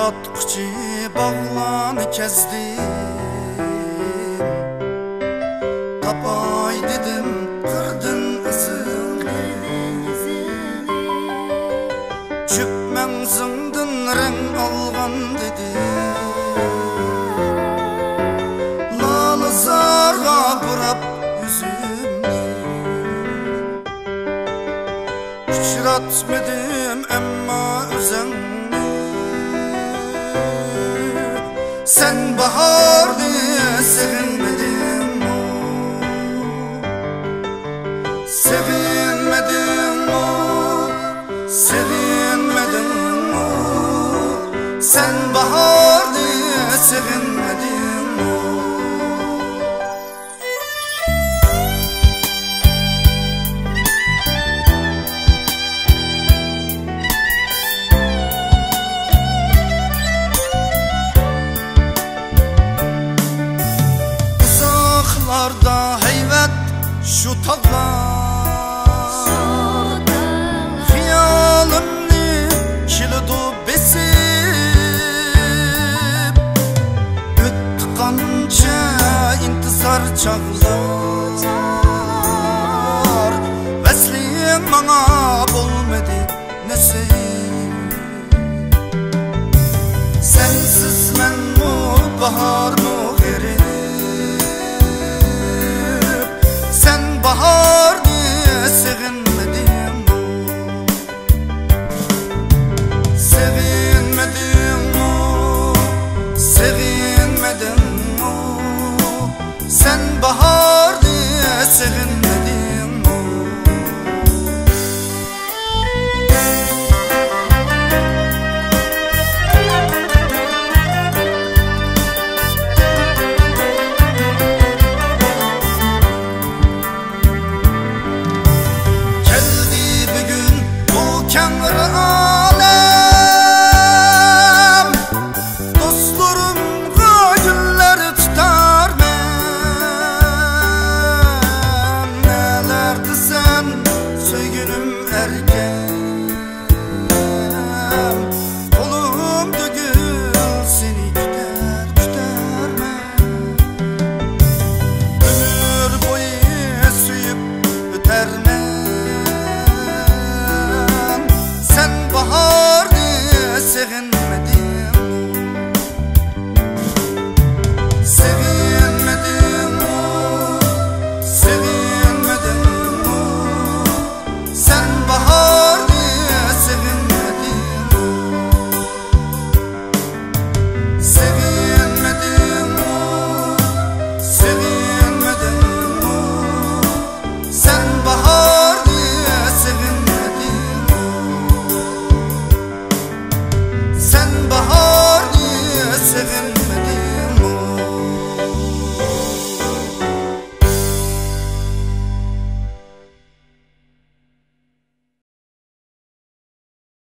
Yıgatqıcı bağlanı kezdim, tapay dedim kırdın izini. Çökmen zındın renk algan dedi, lalı zarga burap yüzümni. Uçratmadım emma özenni. Sen bahardı sevinmedin mu? Sevinmedin mu? Sevinmedin mu? Sen bahardı sevinmedin mu? Heyvet şu tağlar, hiyalımni kilidu besip, öttü qancha intizar çağlar. Vesliyin bana bulmadı nasip. Sensiz men mu bahar mu geri? Bahar diye sevinmedim mu? Sevinmedim mu? Sevinmedim mu? Sen bahar diye sevinmedin mu? Kengri